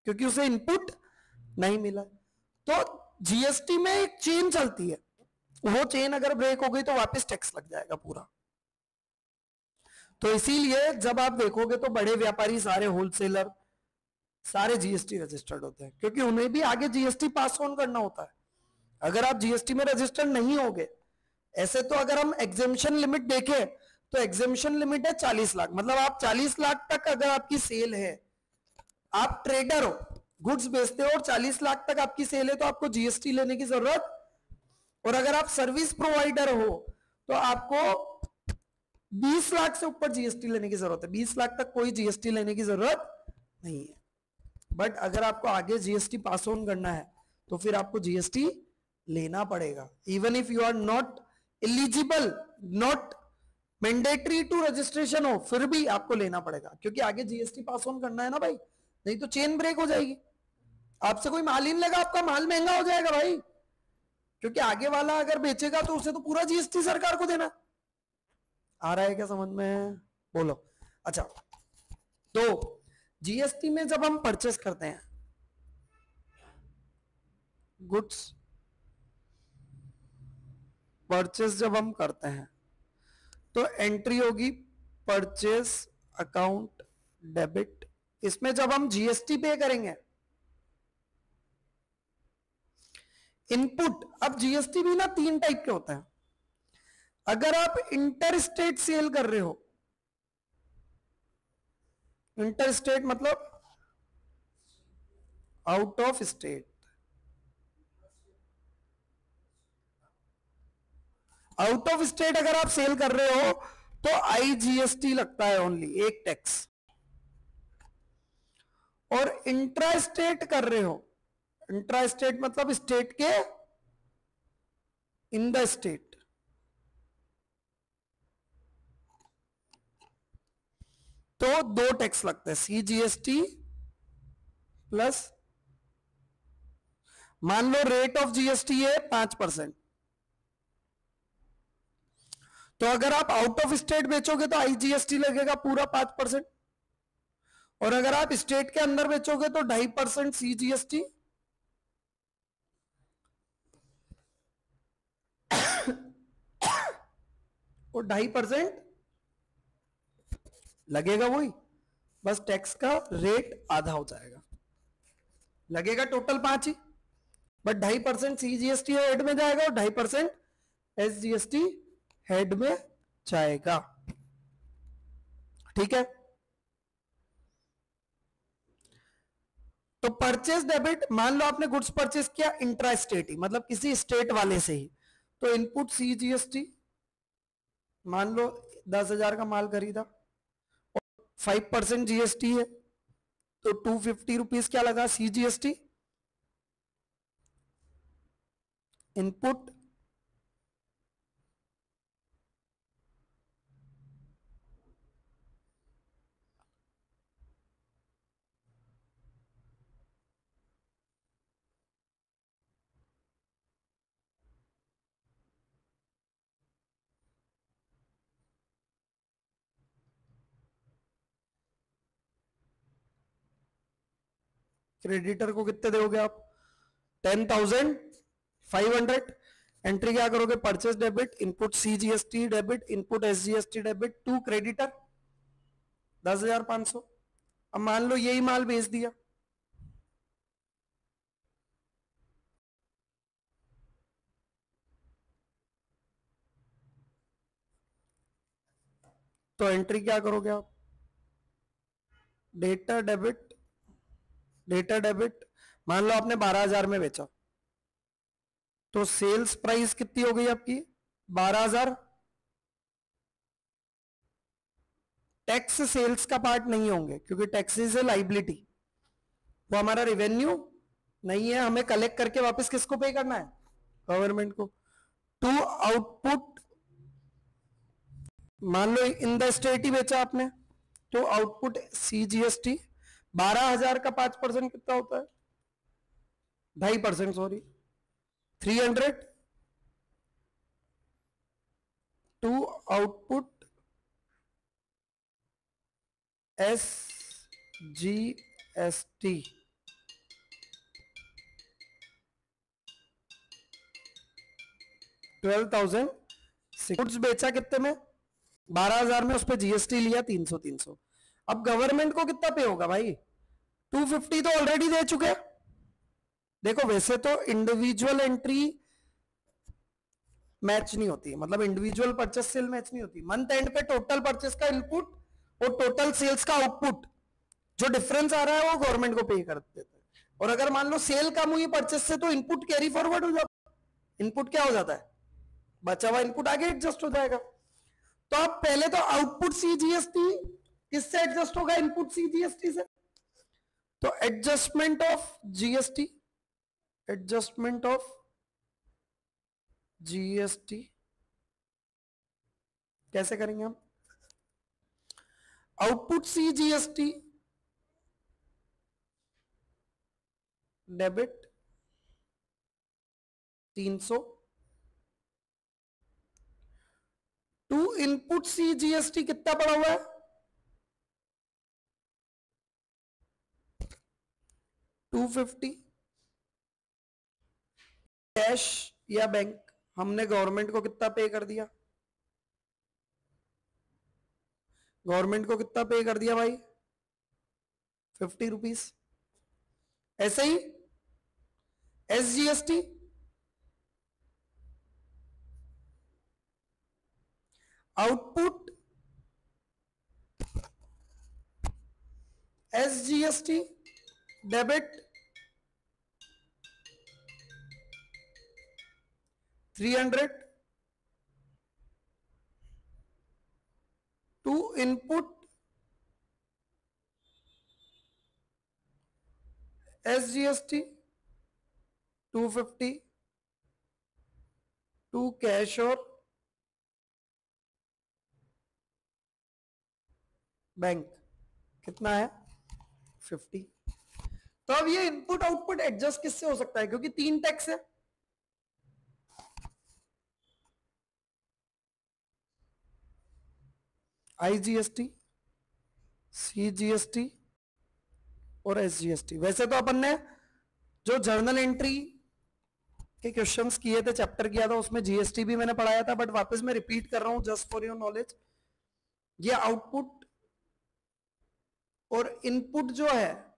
क्योंकि उसे इनपुट नहीं मिला। तो जीएसटी में एक चेन चलती है, वो चेन अगर ब्रेक हो गई तो वापस टैक्स लग जाएगा पूरा। तो इसीलिए जब आप देखोगे तो बड़े व्यापारी सारे होलसेलर सारे जीएसटी रजिस्टर्ड होते हैं, क्योंकि उन्हें भी आगे जीएसटी पास ऑन करना होता है। अगर आप जीएसटी में रजिस्टर्ड नहीं होगे, ऐसे तो अगर हम एग्जेम्पशन लिमिट देखें तो एग्जेम्पशन लिमिट है 40 लाख, मतलब आप 40 लाख तक अगर आपकी सेल है, आप ट्रेडर हो, गुड्स बेचते हो और 40 लाख तक आपकी सेल है, तो आपको जीएसटी लेने की जरूरत, और अगर आप सर्विस प्रोवाइडर हो तो आपको 20 लाख से ऊपर जीएसटी लेने की जरूरत है। 20 लाख तक कोई जीएसटी लेने की जरूरत नहीं है, बट अगर आपको आगे जीएसटी पास ऑन करना है तो फिर आपको जीएसटी लेना पड़ेगा, even if you are not eligible, not mandatory to registration हो, फिर भी आपको लेना पड़ेगा, क्योंकि आगे जीएसटी पास ऑन करना है ना भाई, नहीं तो चेन ब्रेक हो जाएगी, आपसे कोई माल ही नहीं लेगा, आपका माल महंगा हो जाएगा भाई, क्योंकि आगे वाला अगर बेचेगा तो उसे तो पूरा जीएसटी सरकार को देना। आ रहा है क्या समझ में? बोलो। अच्छा, तो जीएसटी में जब हम परचेस करते हैं गुड्स, परचेस जब हम करते हैं तो एंट्री होगी परचेज अकाउंट डेबिट। इसमें जब हम जीएसटी पे करेंगे इनपुट, अब जीएसटी भी ना 3 टाइप के होते हैं। अगर आप इंटर स्टेट सेल कर रहे हो, इंटर स्टेट मतलब out of state, out of state अगर आप सेल कर रहे हो तो आईजीएसटी लगता है, ओनली एक टैक्स। और इंट्रा स्टेट कर रहे हो, इंट्रा स्टेट मतलब स्टेट के इन द स्टेट, तो 2 टैक्स लगते हैं, सीजीएसटी प्लस, मान लो रेट ऑफ जीएसटी है 5%, तो अगर आप आउट ऑफ स्टेट बेचोगे तो आईजीएसटी लगेगा पूरा 5%, और अगर आप स्टेट के अंदर बेचोगे तो 2.5% सीजीएसटी और 2.5% लगेगा, वही बस टैक्स का रेट आधा हो जाएगा, लगेगा total 5 he, but 2.5% CGST head में जाएगा और 2.5% एसजीएसटी हेड में जाएगा। ठीक है, तो परचेज डेबिट, मान लो आपने गुड्स परचेज किया इंट्रा स्टेट ही, मतलब किसी स्टेट वाले से ही, तो इनपुट सीजीएसटी, मान लो 10,000 का माल खरीदा और 5% जीएसटी है, तो 250 रुपीज क्या लगा सीजीएसटी, इनपुट क्रेडिटर को कितने दोगे आप, 10,500। एंट्री क्या करोगे, purchase debit, input CGST debit, input SGST debit, to creditor 10,500। अब मान लो यही माल बेच दिया, तो एंट्री क्या करोगे आप, डेटा डेबिट, डेटा डेबिट, मान लो आपने 12,000 में बेचा, तो सेल्स प्राइस कितनी हो गई आपकी 12,000, टैक्स सेल्स का पार्ट नहीं होंगे क्योंकि टैक्सेस है लाइबिलिटी, वो हमारा रेवेन्यू नहीं है, हमें कलेक्ट करके वापस किसको पे करना है, गवर्नमेंट को। टू आउटपुट, मान लो इन द स्टेट ही बेचा आपने, तो आउटपुट सीजीएसटी 12,000 का 5% कितना होता है, 2.5%, sorry 300, to output SGST 12,000, goods बेचा कितने में 12,000 में, उस पर जीएसटी लिया 300। अब गवर्नमेंट को कितना पे होगा भाई, 250 तो ऑलरेडी दे चुके। देखो वैसे तो इंडिविजुअल एंट्री मैच नहीं होती, मतलब इंडिविजुअल परचेस सेल मैच नहीं होती, मंथ एंड पे टोटल परचेस का इनपुट और टोटल सेल्स का आउटपुट जो डिफरेंस आ रहा है वो गवर्नमेंट को पे कर देते हैं। और अगर मान लो सेल कम हुई परचेस से तो इनपुट कैरी फॉरवर्ड हो जाता है, इनपुट क्या हो जाता है, बचा हुआ इनपुट आगे एडजस्ट हो जाएगा। तो अब पहले तो आउटपुट सीजीएसटी किससे एडजस्ट होगा, इनपुट सीजीएसटी से, तो adjustment of GST, adjustment of GST कैसे करेंगे हम, output CGST debit 300, to input CGST कितना पड़ा हुआ है 250, कैश या बैंक, हमने गवर्नमेंट को कितना पे कर दिया गवर्नमेंट को कितना पे कर दिया भाई? 50 रुपीज। ऐसे ही SGST, output SGST debit 300 to input SGST 250 to cash और बैंक। कितना है? 50। तो अब ये इनपुट आउटपुट एडजस्ट किससे हो सकता है? क्योंकि 3 टैक्स है। IGST, CGST और SGST। वैसे तो अपन ने जो जर्नल एंट्री के क्वेश्चंस किए थे, चैप्टर किया था, उसमें GST भी मैंने पढ़ाया था, बट वापस मैं रिपीट कर रहा हूं जस्ट फॉर योर नॉलेज। ये आउटपुट और इनपुट जो है,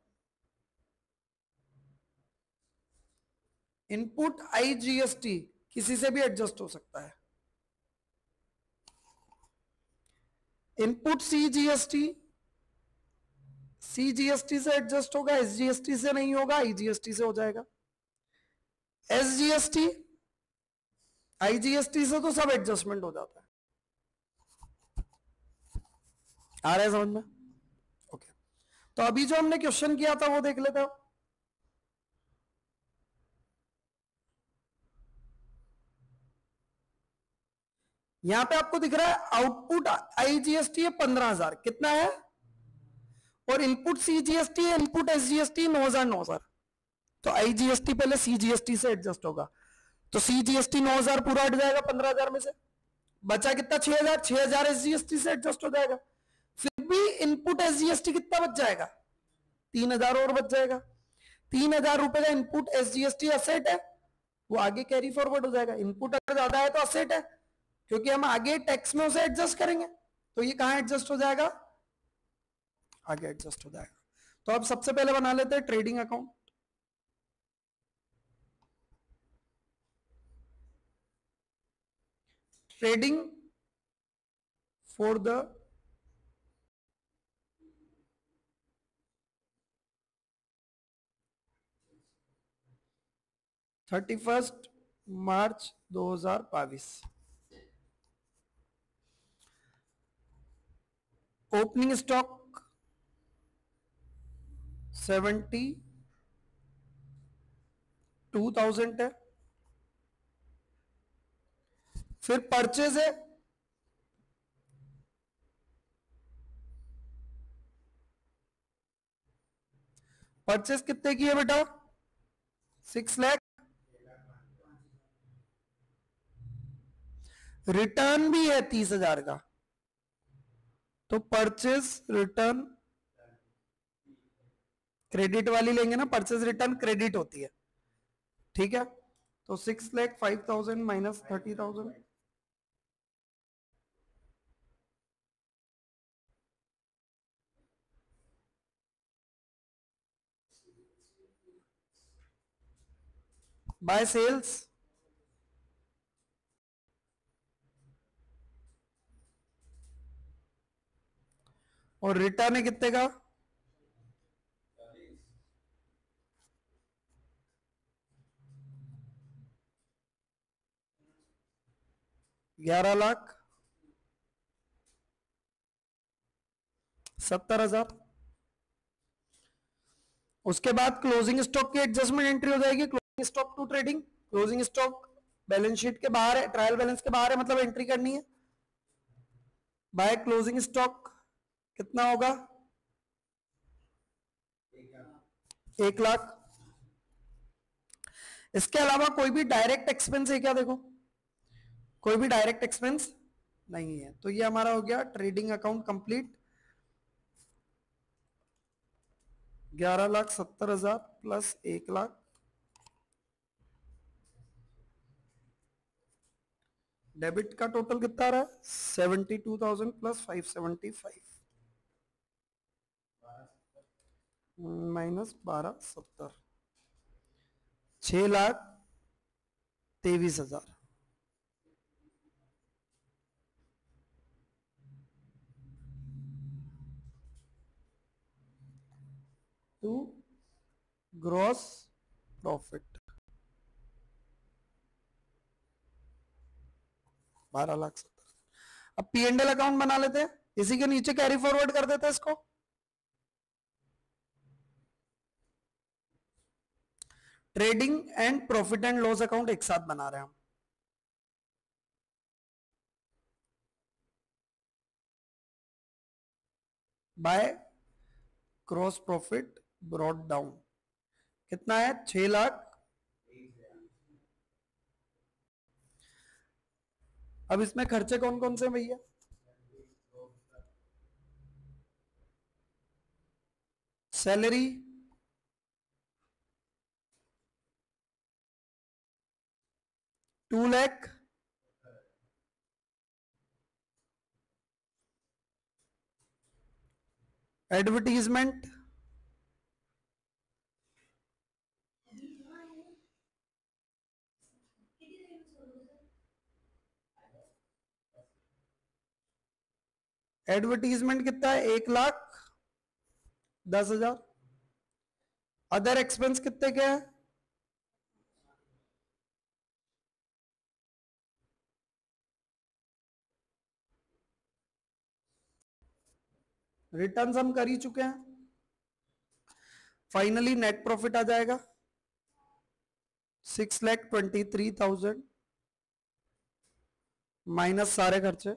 इनपुट IGST किसी से भी एडजस्ट हो सकता है। इनपुट CGST से एडजस्ट होगा, SGST से नहीं होगा, IGST से हो जाएगा। SGST IGST से तो सब एडजस्टमेंट हो जाता है। आ रहा है समझ में? ओके। तो अभी जो हमने क्वेश्चन किया था वो देख लेते हो। यहां पे आपको दिख रहा है आउटपुट IGST है 15,000। कितना है? और इनपुट CGST है, इनपुट SGST 9,000। तो IGST पहले CGST से एडजस्ट होगा, तो CGST 9,000 पूरा हट जाएगा 15,000 में से। बचा कितना? 6,000। 6,000 SGST से एडजस्ट हो जाएगा। फिर भी इनपुट SGST कितना बच जाएगा? 3,000 और बच जाएगा। 3,000 रुपए का इनपुट SGST असेट है, वो आगे कैरी फॉरवर्ड हो जाएगा। इनपुट अगर ज्यादा है तो असेट है, क्योंकि हम आगे टैक्स में उसे एडजस्ट करेंगे। तो ये कहां एडजस्ट हो जाएगा? आगे एडजस्ट हो जाएगा। तो अब सबसे पहले बना लेते हैं trading account. Trading for the March 31, 2022। Opening stock 72,000 है। फिर परचेज है परचेज कितने की है बेटा? 6 लाख। रिटर्न भी है 30,000 का, तो परचेज रिटर्न क्रेडिट वाली लेंगे ना, परचेज रिटर्न क्रेडिट होती है, ठीक है। तो 6,05,000 माइनस 30,000, बाय सेल्स और रिटर्न है कितने का? 11,70,000। उसके बाद क्लोजिंग स्टॉक की एडजस्टमेंट एंट्री हो जाएगी। Closing stock to trading, closing stock balance sheet के बाहर है, ट्रायल बैलेंस के बाहर है, मतलब एंट्री करनी है। बाय क्लोजिंग स्टॉक कितना होगा? 1,00,000। इसके अलावा कोई भी डायरेक्ट एक्सपेंस है क्या? देखो, कोई भी डायरेक्ट एक्सपेंस नहीं है। तो ये हमारा हो गया trading account complete. 11,70,000 plus 1,00,000, debit का टोटल कितना आ रहा है? 72,000 प्लस 575। -1270, 6,23,000। To gross profit 12,70,000। अब पी एंड एल अकाउंट बना लेते हैं, इसी के नीचे कैरी फॉरवर्ड कर देते हैं इसको। Trading and profit and loss account एक साथ बना रहे हैं हम। By cross profit brought down कितना है? 6 लाख। अब इसमें खर्चे कौन कौन से भैया? सैलरी, ₹2 लाख, एडवर्टीजमेंट, एडवर्टीजमेंट कितना है? 1,10,000। अदर एक्सपेंस कितने के हैं? रिटर्न्स हम कर ही चुके हैं। फाइनली नेट प्रॉफिट आ जाएगा 6,23,000 माइनस सारे खर्चे,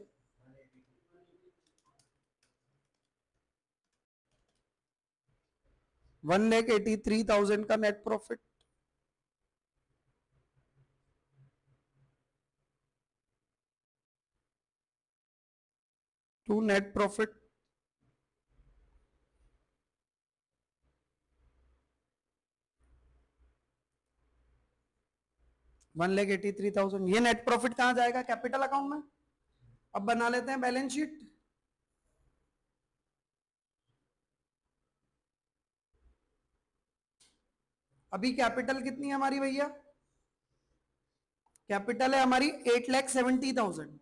1,83,000 का net profit. To net profit 1,83,000। ये नेट प्रॉफिट कहां जाएगा? कैपिटल अकाउंट में। अब बना लेते हैं बैलेंस शीट। अभी कैपिटल कितनी है हमारी भैया? कैपिटल है हमारी 8,70,000।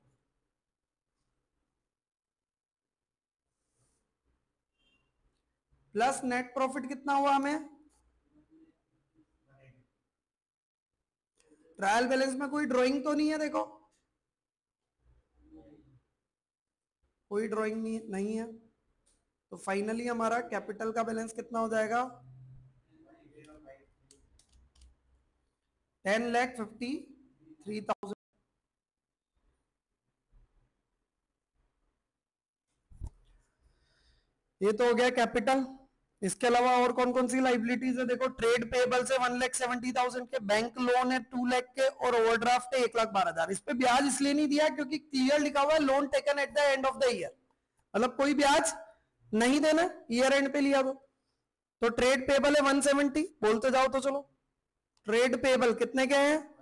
प्लस नेट प्रॉफिट कितना हुआ हमें? ट्रायल बैलेंस में कोई ड्राइंग तो नहीं है, देखो कोई ड्राइंग नहीं है, तो फाइनली हमारा कैपिटल का बैलेंस कितना हो जाएगा? 10,53,000। ये तो हो गया कैपिटल। इसके अलावा और कौन कौन सी लाइबिलिटीज है? देखो ट्रेड पेबल से 1,70,000 के, बैंक लोन है 2 लाख के, और ओवरड्राफ्ट है 1,12,000। इस पे ब्याज इसलिए नहीं दिया क्योंकि क्लियर लिखा हुआ है loan taken at the end of the year, मतलब कोई ब्याज नहीं देना, ईयर एंड पे लिया तो ट्रेड पेबल है 170। बोलते जाओ तो चलो, ट्रेड पेबल कितने के हैं?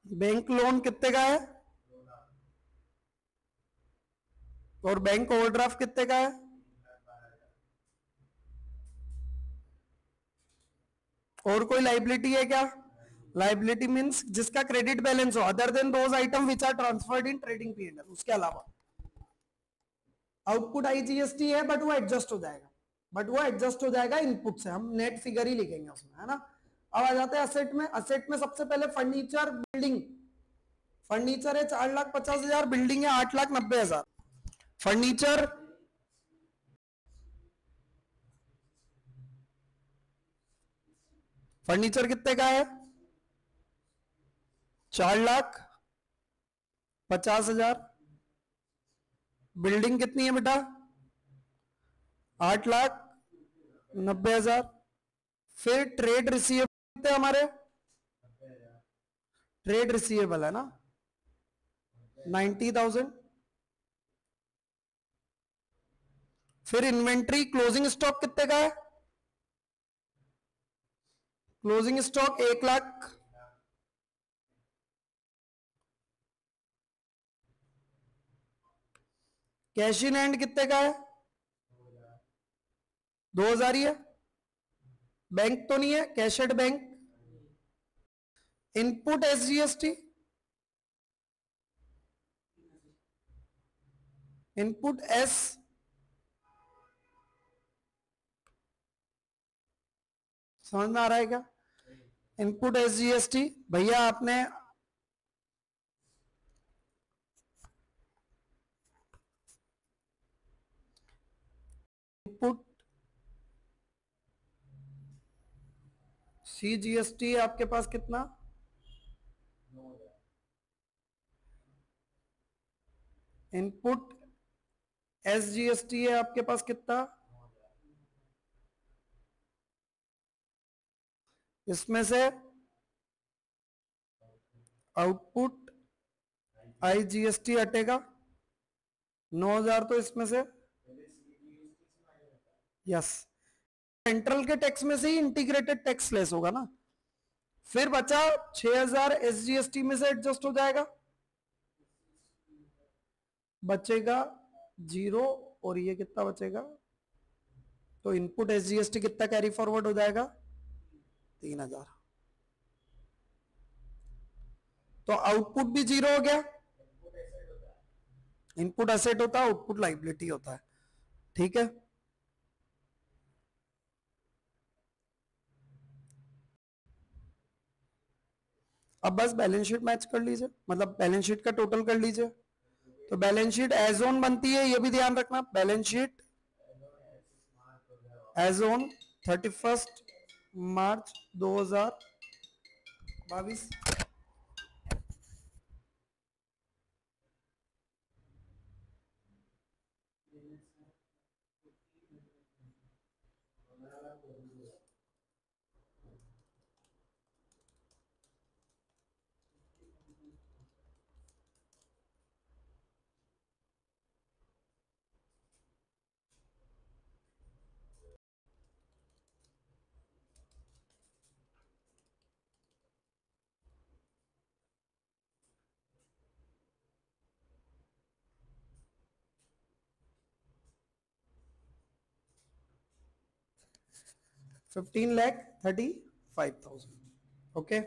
बैंक लोन कितने का है? और बैंक ओवरड्राफ्ट कितने का है? और कोई लाइबिलिटी है क्या? लाइबिलिटी मींस जिसका क्रेडिट बैलेंस हो other than those item which are transferred in trading period, उसके अलावा। आउटपुट आईजीएसटी है बट वो एडजस्ट हो जाएगा, इनपुट से। हम नेट फिगर ही लिखेंगे उसमें, है ना। अब आ जाते हैं असेट में। असेट में सबसे पहले फर्नीचर बिल्डिंग। फर्नीचर है 4,50,000, बिल्डिंग है 8,90,000। फर्नीचर कितने का है? 4,50,000। बिल्डिंग कितनी है बेटा? 8,90,000। फिर ट्रेड रिसीवेबल कितने हमारे? ट्रेड रिसीवेबल है ना 90,000। फिर इन्वेंट्री क्लोजिंग स्टॉक कितने का है? Closing stock 1 lakh. Cash in hand कितने का है? 2000 ही है। बैंक तो नहीं है, cash at bank. Input SGST, input S, समझ में आ रहा है क्या? इनपुट एसजीएसटी भैया आपने इनपुट सीजीएसटी है आपके पास कितना? इनपुट एसजीएसटी है आपके पास कितना? इसमें से आउटपुट आईजीएसटी हटेगा 9000, तो इसमें से यस, सेंट्रल के टैक्स में से ही इंटीग्रेटेड टैक्स लेस होगा ना। फिर बचा 6000 एसजीएसटी में से एडजस्ट हो जाएगा, बचेगा 0, और ये कितना बचेगा? तो इनपुट एसजीएसटी कितना कैरी फॉरवर्ड हो जाएगा? 3000। तो आउटपुट भी 0 हो गया। इनपुट एसेट होता है, आउटपुट लाइबिलिटी होता है। ठीक है, अब बस बैलेंस शीट मैच कर लीजिए, मतलब बैलेंस शीट का टोटल कर लीजिए। तो बैलेंस शीट एज ऑन बनती है, ये भी ध्यान रखना। Balance sheet as on 31 March 2022। $15,35,000। Okay.